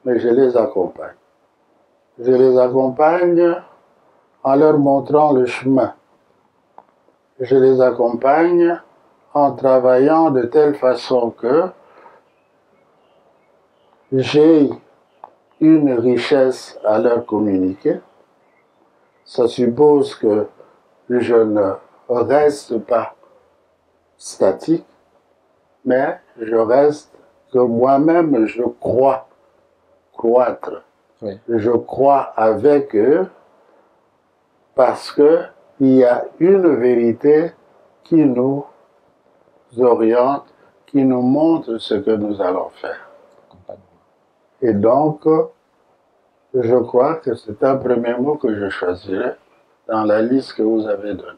mais je les accompagne. Je les accompagne en leur montrant le chemin. Je les accompagne en travaillant de telle façon que j'ai une richesse à leur communiquer. Ça suppose que je ne reste pas statique, mais je reste que moi-même je crois croître. Oui. Je crois avec eux parce que il y a une vérité qui nous oriente, qui nous montre ce que nous allons faire. Et donc, je crois que c'est un premier mot que je choisirai dans la liste que vous avez donnée.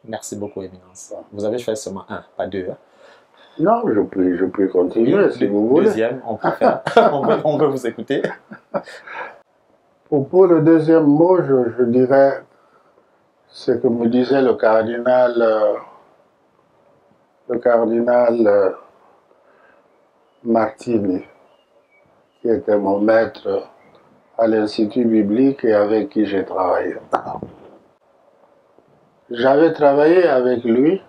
Merci beaucoup, Éminence. Vous avez choisi seulement un, pas deux. Hein? Non, je peux continuer si vous voulez. Deuxième, on peut faire. on veut vous écouter. Pour le deuxième mot, je dirais ce que me disait le cardinal Martini, qui était mon maître à l'Institut biblique et avec qui j'ai travaillé. J'avais travaillé avec lui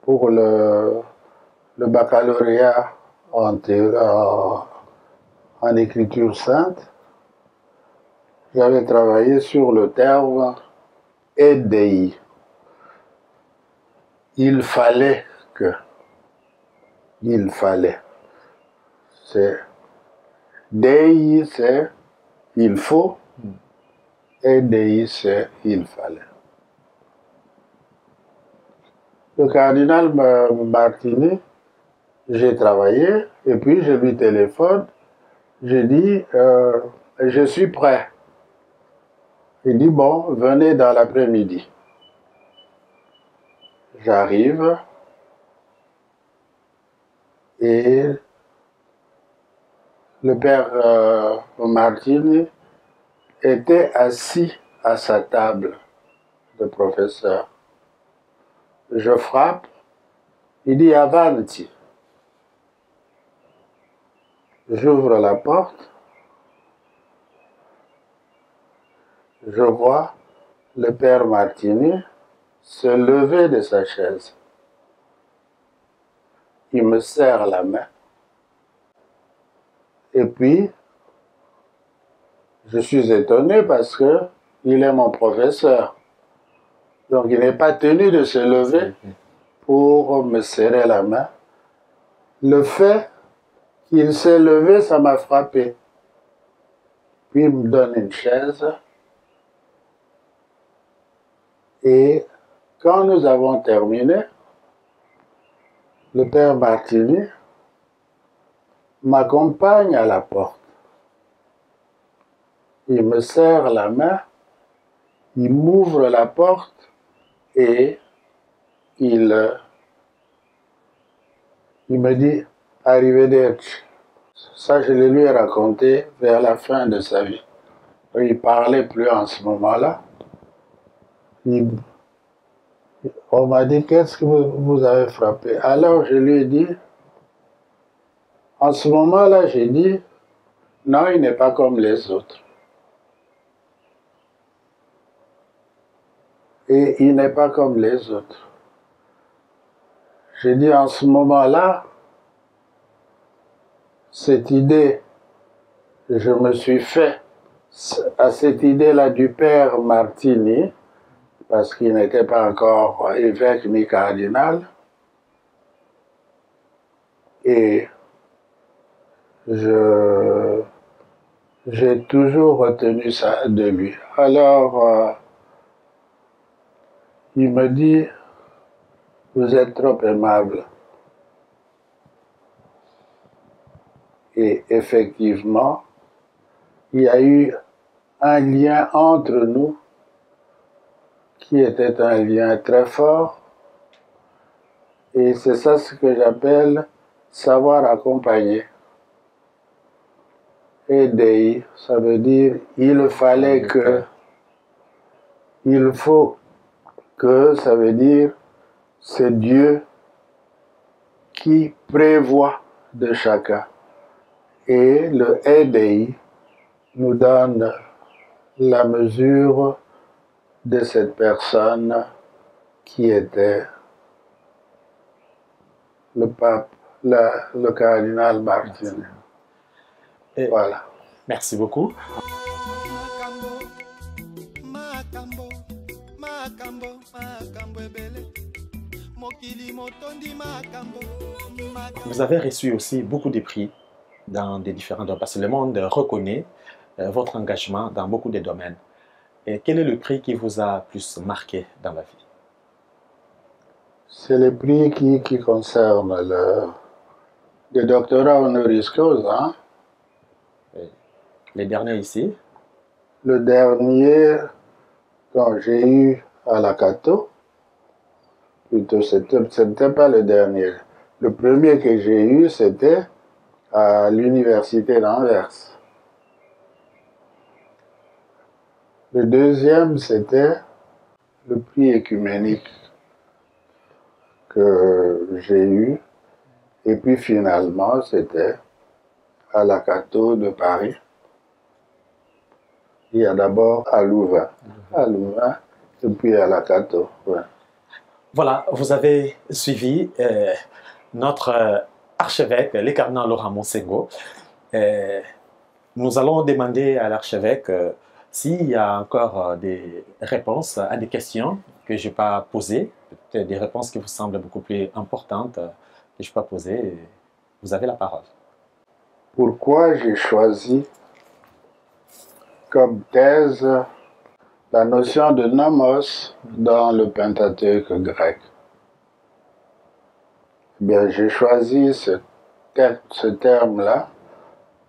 pour le baccalauréat en écriture sainte. J'avais travaillé sur le terme EDI. Il fallait que. Il fallait. C'est Dei, c'est il faut. EDI, c'est il fallait. Le cardinal Martini, j'ai travaillé et puis je lui téléphone. J'ai dit, je suis prêt. Il dit, bon, venez dans l'après-midi. J'arrive et le père Martini était assis à sa table de professeur. Je frappe, il dit avanti. J'ouvre la porte, je vois le père Martini se lever de sa chaise. Il me serre la main. Et puis, je suis étonné parce que il est mon professeur. Donc, il n'est pas tenu de se lever pour me serrer la main. Le fait qu'il s'est levé, ça m'a frappé. Puis, il me donne une chaise. Et quand nous avons terminé, le père Martini m'accompagne à la porte. Il me serre la main, il m'ouvre la porte et il me dit « Arrivederci ». Ça, je le lui ai raconté vers la fin de sa vie. Il ne parlait plus en ce moment-là. On m'a dit « Qu'est-ce que vous avez frappé ?» Alors, je lui ai dit, en ce moment-là, j'ai dit « Non, il n'est pas comme les autres ». et il n'est pas comme les autres. J'ai dit en ce moment-là, cette idée, je me suis fait à cette idée-là du père Martini, parce qu'il n'était pas encore évêque ni cardinal, et j'ai toujours retenu ça de lui. Alors, il me dit, vous êtes trop aimable. Et effectivement, il y a eu un lien entre nous qui était un lien très fort. Et c'est ça ce que j'appelle savoir accompagner. Aider, ça veut dire il fallait que, il faut que, ça veut dire c'est Dieu qui prévoit de chacun. Et le aider nous donne la mesure de cette personne qui était le pape, le cardinal Martin. Voilà. Merci beaucoup. Vous avez reçu aussi beaucoup de prix dans des différents domaines, parce que le monde reconnaît votre engagement dans beaucoup de domaines. Et quel est le prix qui vous a plus marqué dans la vie? C'est le prix qui concerne le doctorat honoris causa. Hein? Les derniers ici? Le dernier dont j'ai eu à la Cato, plutôt c'était pas le dernier. Le premier que j'ai eu, c'était à l'université d'Anvers. Le deuxième, c'était le prix écuménique que j'ai eu. Et puis finalement, c'était à la Cato de Paris. Il y a d'abord à Louvain, et puis à la Cato. Ouais. Voilà, vous avez suivi notre archevêque, le cardinal Laurent Monsengo. Nous allons demander à l'archevêque s'il y a encore des réponses à des questions que je n'ai pas posées, peut-être des réponses qui vous semblent beaucoup plus importantes que je n'ai pas posées. Vous avez la parole. Pourquoi j'ai choisi comme thèse la notion de nomos dans le Pentateuque grec? Eh bien, j'ai choisi ce terme-là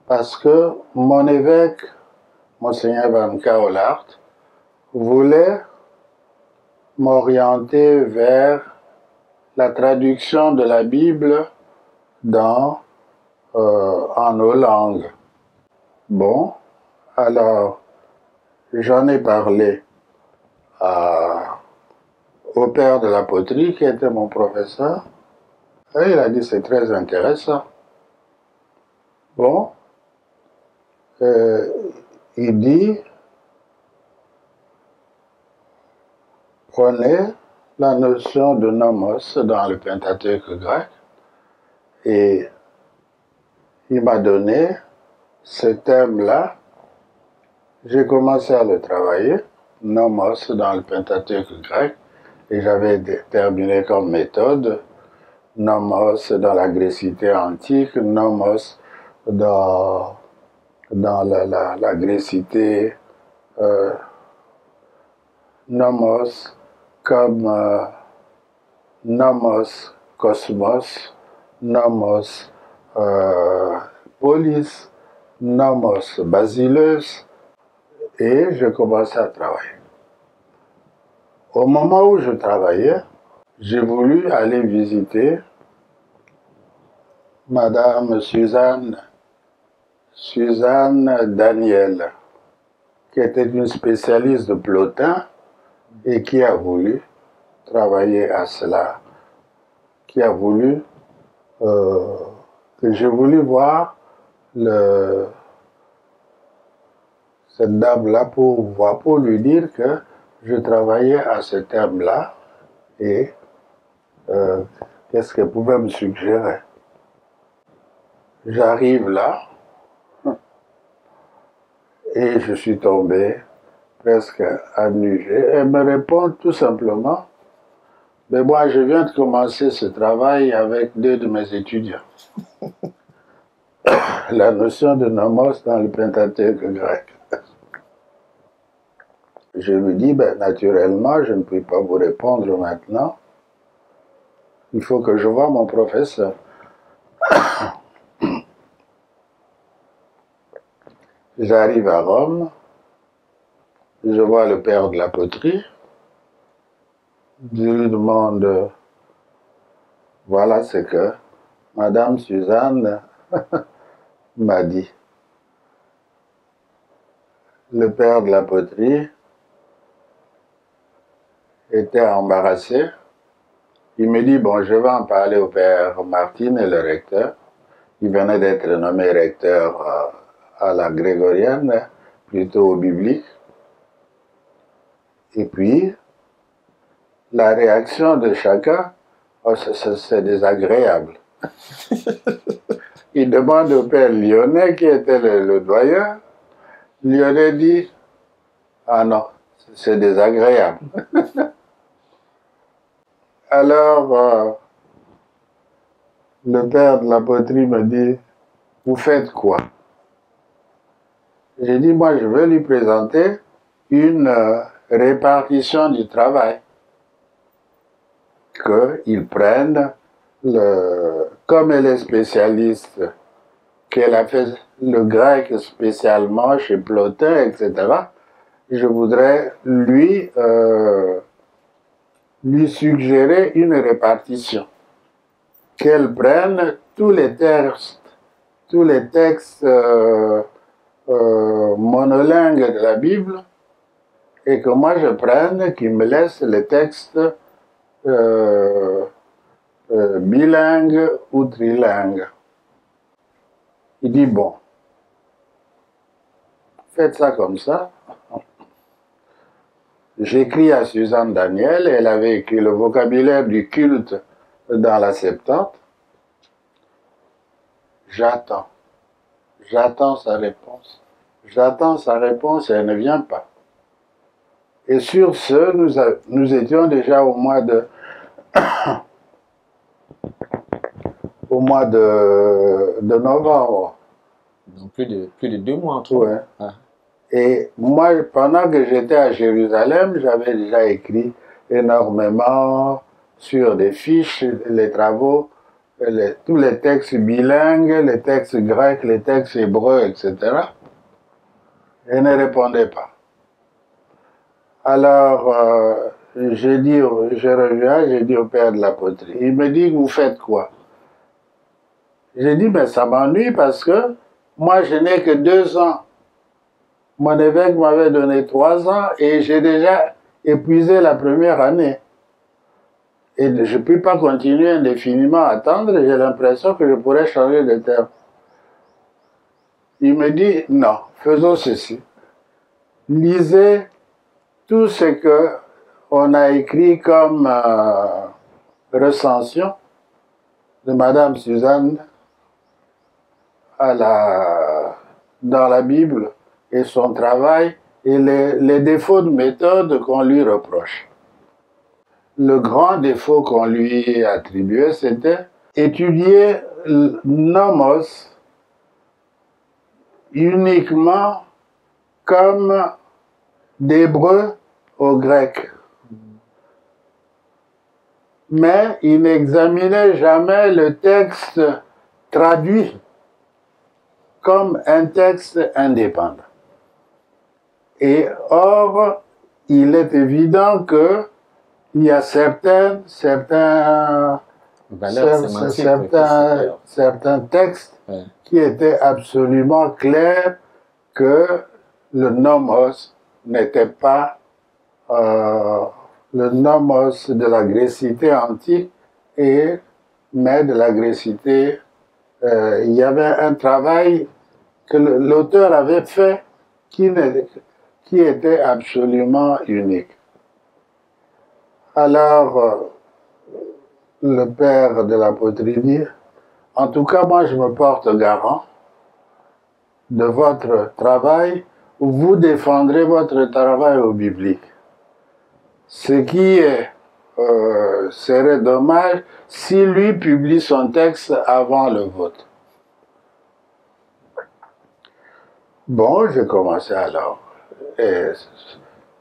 parce que mon évêque, Monseigneur Van Kaolart, voulait m'orienter vers la traduction de la Bible en nos langues. Bon, alors j'en ai parlé au père de la poterie qui était mon professeur. Et il a dit c'est très intéressant. Bon, il dit prenez la notion de nomos dans le Pentateuque grec et il m'a donné ce thème-là. J'ai commencé à le travailler, nomos dans le Pentateuque grec, et j'avais terminé comme méthode nomos dans la grécité antique, nomos dans la grécité, nomos comme nomos cosmos, nomos polis, nomos basileus, et je commençais à travailler. Au moment où je travaillais, j'ai voulu aller visiter Madame Suzanne Daniel, qui était une spécialiste de Plotin et qui a voulu travailler à cela, qui a voulu que j'ai voulu voir cette dame-là pour lui dire que je travaillais à ce terme-là et qu'est-ce qu'elle pouvait me suggérer? J'arrive là et je suis tombé presque à nu. Elle me répond tout simplement, mais moi je viens de commencer ce travail avec 2 de mes étudiants. La notion de nomos dans le Pentateuque grec. Je lui dis, ben, naturellement, je ne peux pas vous répondre maintenant. Il faut que je voie mon professeur. J'arrive à Rome, je vois le père de la poterie, je lui demande, voilà ce que Madame Suzanne m'a dit. Le père de la poterie était embarrassé. Il me dit, bon, je vais en parler au père Martin et le recteur. Il venait d'être nommé recteur à la grégorienne, plutôt au biblique. Et puis, la réaction de chacun, oh, c'est désagréable. Il demande au père Lyonnais, qui était le doyen. Lyonnais dit, ah non, c'est désagréable. Alors, le père de la poterie me dit, vous faites quoi? J'ai dit, moi je vais lui présenter une répartition du travail. Qu'il prenne, comme elle est spécialiste, qu'elle a fait le grec spécialement chez Plotin, etc., je voudrais lui suggérer une répartition. Qu'elle prenne tous les textes monolingues de la Bible et que moi je prenne, qu'il me laisse les textes bilingues ou trilingues. Il dit, bon, faites ça comme ça. J'écris à Suzanne Daniel, elle avait écrit le vocabulaire du culte dans la Septante. J'attends sa réponse. J'attends sa réponse et elle ne vient pas. Et sur ce, nous étions déjà au mois de novembre. Donc plus de 2 mois entre ouais. Ah. Et moi, pendant que j'étais à Jérusalem, j'avais déjà écrit énormément sur des fiches, les travaux, tous les textes bilingues, les textes grecs, les textes hébreux, etc. Elle ne répondait pas. Alors, j'ai dit au père de la poterie, il me dit, vous faites quoi? J'ai dit, mais ça m'ennuie parce que moi, je n'ai que 2 ans. Mon évêque m'avait donné 3 ans et j'ai déjà épuisé la première année. Et je ne peux pas continuer indéfiniment à attendre, j'ai l'impression que je pourrais changer de terme. Il me dit, non, faisons ceci. Lisez tout ce qu'on a écrit comme recension de Madame Suzanne dans la Bible et son travail et les défauts de méthode qu'on lui reproche. Le grand défaut qu'on lui attribuait, c'était étudier nomos uniquement comme d'hébreu au grec. Mais il n'examinait jamais le texte traduit comme un texte indépendant. Et or, il est évident que il y a certains textes qui étaient absolument clairs que le nomos n'était pas le nomos de la grécité antique, mais de la grécité. Il y avait un travail que l'auteur avait fait qui était absolument unique. Alors, le père de la poterie dit, en tout cas, moi, je me porte garant de votre travail. Vous défendrez votre travail au biblique. Ce qui serait dommage si lui publie son texte avant le vote. Bon, j'ai commencé alors. Et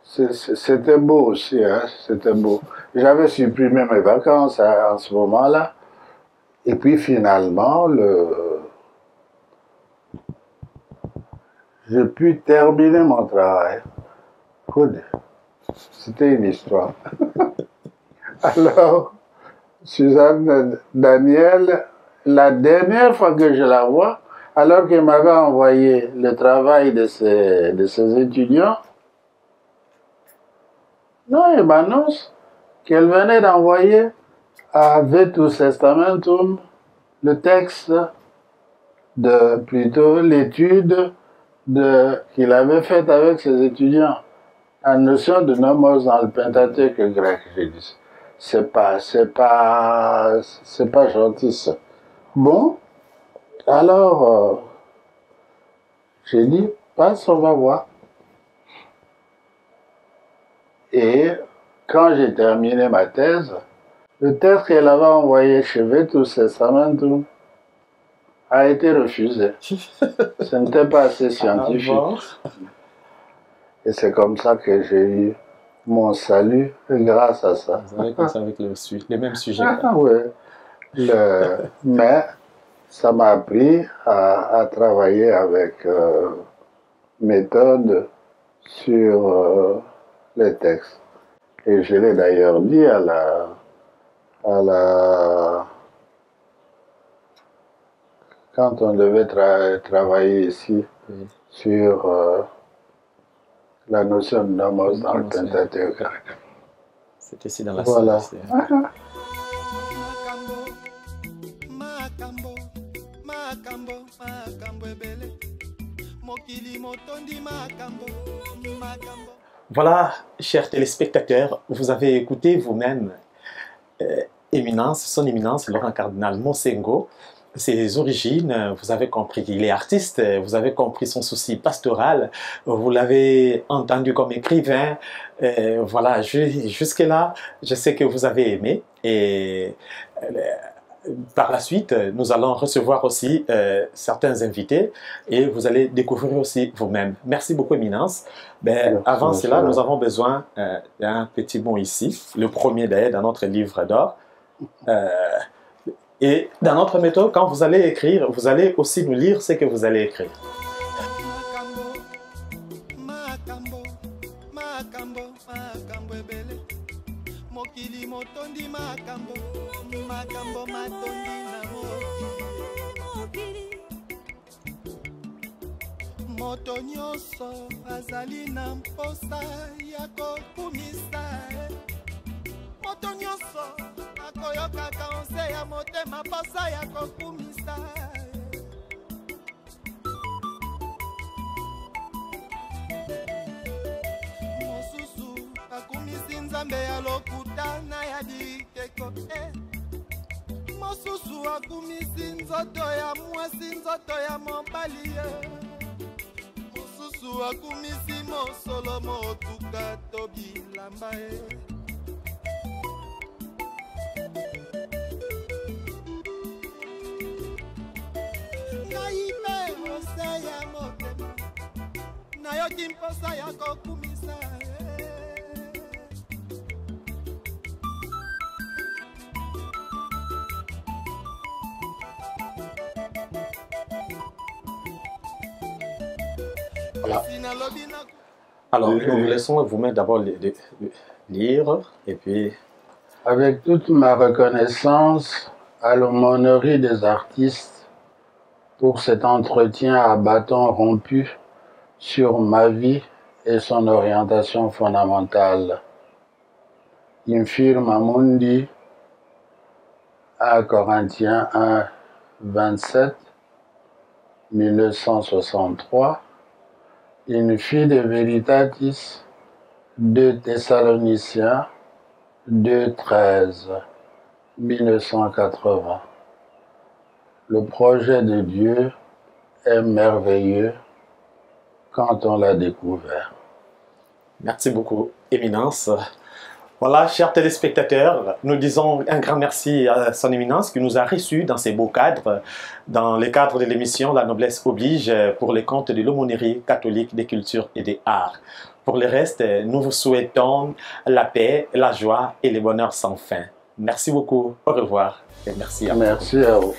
c'était beau aussi, hein, c'était beau. J'avais supprimé mes vacances en ce moment-là. Et puis finalement, j'ai pu terminer mon travail. C'était une histoire. Alors, Suzanne Daniel, la dernière fois que je la vois, alors qu'elle m'avait envoyé le travail de ses étudiants, non, elle m'annonce qu'elle venait d'envoyer à Vetus Testamentum le texte plutôt l'étude qu'il avait faite avec ses étudiants. La notion de nomos dans le Pentateuque grec, j'ai dit. C'est pas gentil, ça. Bon, alors, j'ai dit, passe, on va voir. Et quand j'ai terminé ma thèse, le texte qu'elle avait envoyé chez Vetus Testamentum a été refusé. Ce n'était pas assez scientifique. Ah bon? Et c'est comme ça que j'ai eu mon salut grâce à ça. Vous avez commencé avec les mêmes sujets. Ah, oui. Mais ça m'a appris à travailler avec méthode sur les textes. Et je l'ai d'ailleurs dit quand on devait travailler ici sur la notion de nomos dans le Pentateuque. C'est ici dans la voilà. salle. Voilà, chers téléspectateurs, vous avez écouté vous-même son éminence, Laurent Cardinal Monsengo, ses origines, vous avez compris qu'il est artiste, vous avez compris son souci pastoral, vous l'avez entendu comme écrivain, voilà, jusque-là, je sais que vous avez aimé, et par la suite, nous allons recevoir aussi certains invités, et vous allez découvrir aussi vous-même. Merci beaucoup, Éminence. Ben, avant cela, nous avons besoin d'un petit mot ici, le premier d'ailleurs dans notre livre d'or. Et dans notre méthode, quand vous allez écrire, vous allez aussi nous lire ce que vous allez écrire. Moto nyonso azali na mposa ya kokumisa moto nyonso akoyokaka onse ya motema mposa ya kokumisa mosusu akumisi nzambe ya lokuta na ya bikeko mosusu akumisi nzoto ya mwasi nzoto ya mobali mosusu akumisi mosolo motuka to bilamba ngai mpe mposa ya motema nayoki mposa ya kokumisa Voilà. Alors, nous vous laissons vous-même d'abord lire, et puis... Avec toute ma reconnaissance à l'aumônerie des artistes pour cet entretien à bâton rompu sur ma vie et son orientation fondamentale. Infirma Mundi, 1 Corinthiens 1, 27, 1963, In fide veritatis, 2 Thessaloniciens 2/13/1980. Le projet de Dieu est merveilleux quand on l'a découvert. Merci beaucoup, Éminence. Voilà, chers téléspectateurs, nous disons un grand merci à son Éminence qui nous a reçus dans ces beaux cadres, dans le cadre de l'émission La Noblesse Oblige pour les contes de l'aumônerie catholique des cultures et des arts. Pour le reste, nous vous souhaitons la paix, la joie et le bonheur sans fin. Merci beaucoup, au revoir et merci à vous. Merci à vous.